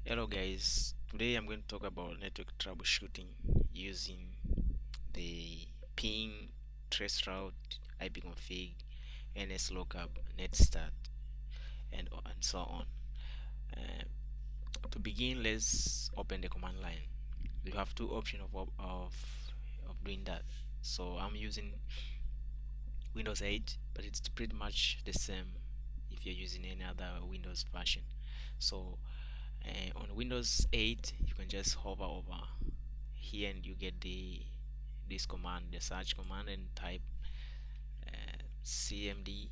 Hello guys, today I'm going to talk about network troubleshooting using the ping, traceroute, IPCONFIG, NSLOOKUP, netstart, and so on. Uh, to begin, let's open the command line. You have two options of doing that. So I'm using Windows 8, but it's pretty much the same if you're using any other Windows version. So on Windows 8 you can just hover over here and you get this command, the search command, and type cmd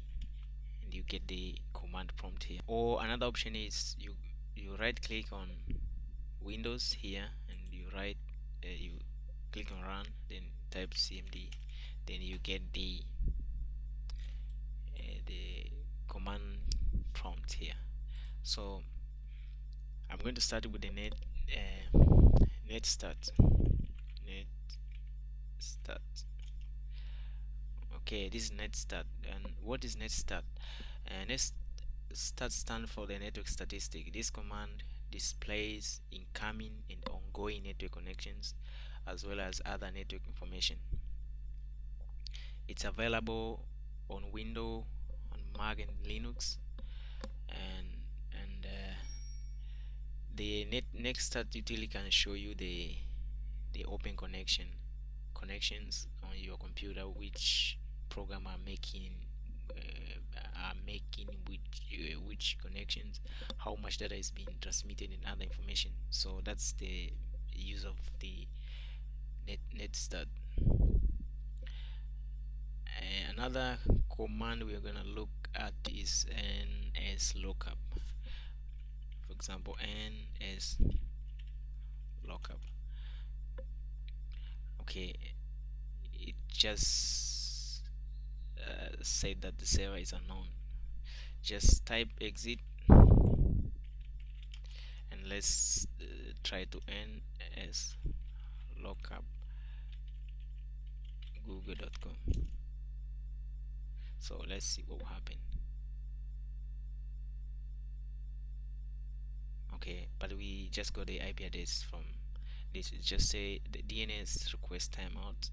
and you get the command prompt here. Or another option is you right click on Windows here and you click on run, then type cmd, then you get the command prompt here. So I'm going to start with the netstart. Okay, this is netstart. And what is netstart? Netstart stands for the network statistic. This command displays incoming and ongoing network connections as well as other network information. It's available on Windows, on Mac and Linux, and the netstart utility can show you the open connections on your computer, which program are making which connections, how much data is being transmitted, and other information. So that's the use of the netstart. Another command we're gonna look at is NSLOOKUP. For example, NSLOOKUP. Okay, it just said that the server is unknown. Just type exit and let's try to NSLOOKUP google.com. So let's see what will happen. Okay, but we just got the IP address from this. Just say the DNS request timeout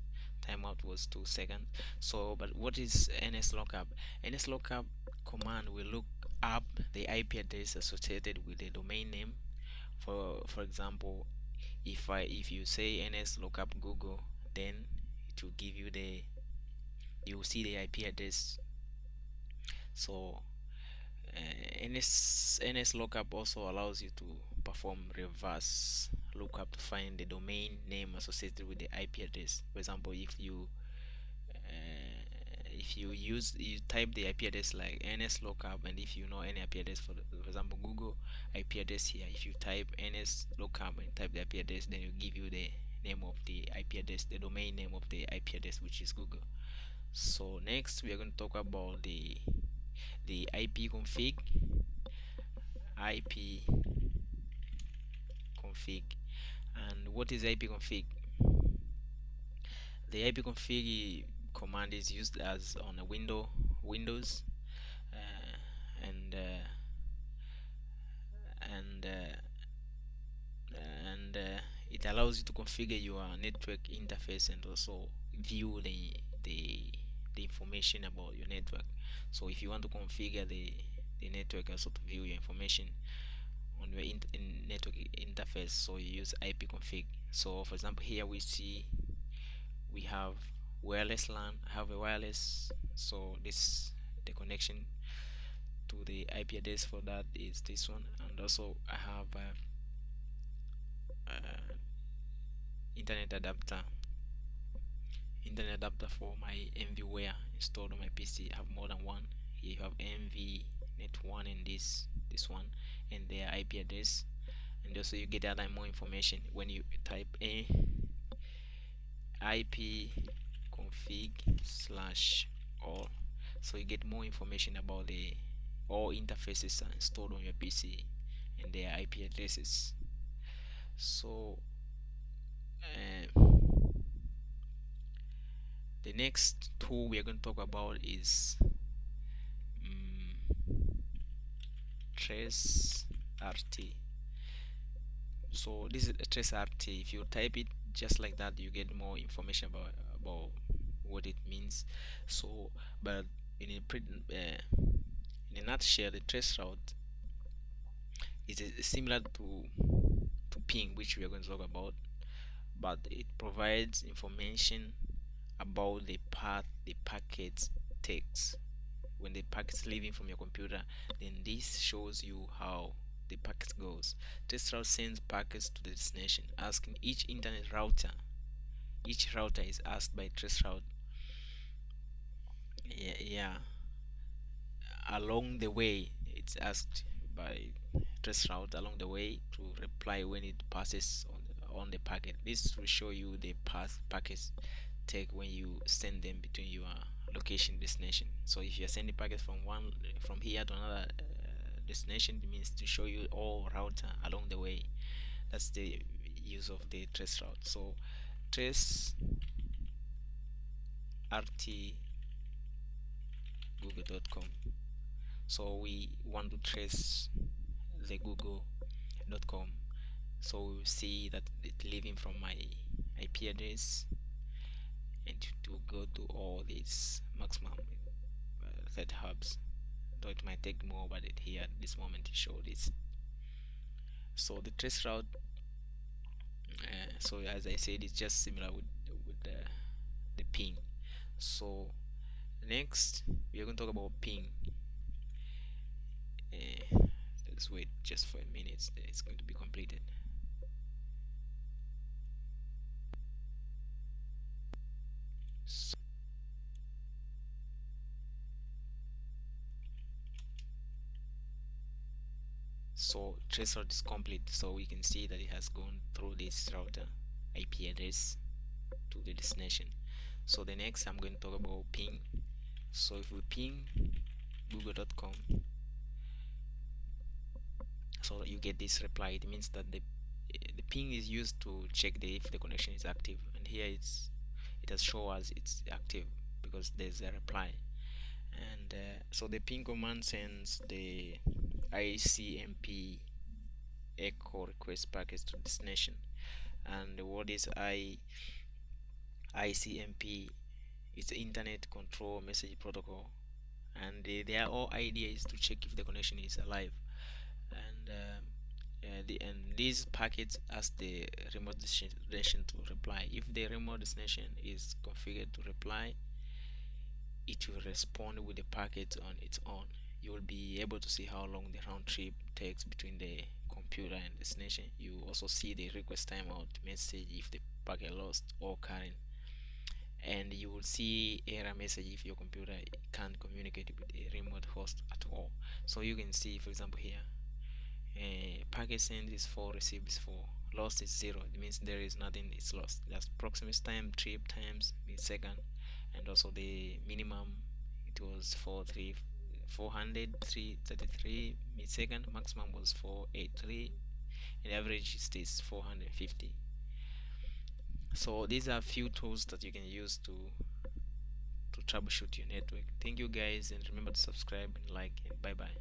was 2 seconds. So but what is NSLOOKUP? NSLOOKUP command will look up the IP address associated with the domain name. For example, if you say NSLOOKUP Google, then it will give you you will see the IP address. So NSLOOKUP also allows you to perform reverse lookup to find the domain name associated with the IP address. For example, if you type the IP address like NSLOOKUP, and if you know any IP address for example Google IP address here, if you type NSLOOKUP and type the IP address, then it will give you the name of the IP address, the domain name of the IP address, which is Google. So next we are going to talk about the IPCONFIG. And what is IPCONFIG? The IPCONFIG command is used as on a Windows, and it allows you to configure your network interface and also view the information about your network. So if you want to configure the network, also to view your information on your network interface, so you use IPCONFIG. So for example, here we see we have wireless LAN. I have a wireless, so the connection to the IP address for that is this one, and also I have internet adapter for my MVware installed on my PC. I have more than one. Here you have MVNet1 and this one and their IP address, and also you get other more information when you type a IPCONFIG/all. So you get more information about all interfaces are installed on your PC and their IP addresses. So the next tool we are going to talk about is TRACERT. So this is a TRACERT. If you type it just like that, you get more information about what it means. So, but in a in a nutshell, the traceroute is similar to ping, which we are going to talk about, but it provides information about the path the packet takes. When the packet's leaving from your computer, then this shows you how the packet goes. TRACERT sends packets to the destination, asking each internet router. Each router is asked by TRACERT, yeah, along the way. It's asked by TRACERT along the way to reply when it passes on the packet. This will show you the path packets take when you send them between your location destination. So if you're sending packets from here to another destination, it means to show you all router along the way. That's the use of the TRACERT. So trace rt google.com. So we want to trace the google.com, so we will see that it's leaving from my IP address and to go to all these maximum thread hubs. Though it might take more, but it here at this moment to show this. So the TRACERT, so as I said, it's just similar with the ping. So next we are going to talk about ping. Let's wait just for a minute, it's going to be completed. So TRACERT is complete, so we can see that it has gone through this router IP address to the destination. So the next I'm going to talk about ping. So if we ping google.com, so you get this reply. It means that the ping is used to check if the connection is active, and here it has shown us it's active because there's a reply. And so the ping command sends the ICMP echo request packets to destination. And what is ICMP? It's the Internet Control Message Protocol, and their whole idea is to check if the connection is alive. And these packets ask the remote destination to reply. If the remote destination is configured to reply, it will respond with the packet on its own. You will be able to see how long the round trip takes between the computer and destination. You also see the request timeout message if the packet lost or current, and you will see error message if your computer can't communicate with a remote host at all. So you can see, for example, here packet sent is 4, received is 4, lost is 0. It means there is nothing is lost. That's proximity time, trip times, millisecond, and also the minimum, it was 433 millisecond, maximum was 483, and average is 450. So these are a few tools that you can use to troubleshoot your network. Thank you guys, and remember to subscribe and like, and bye bye.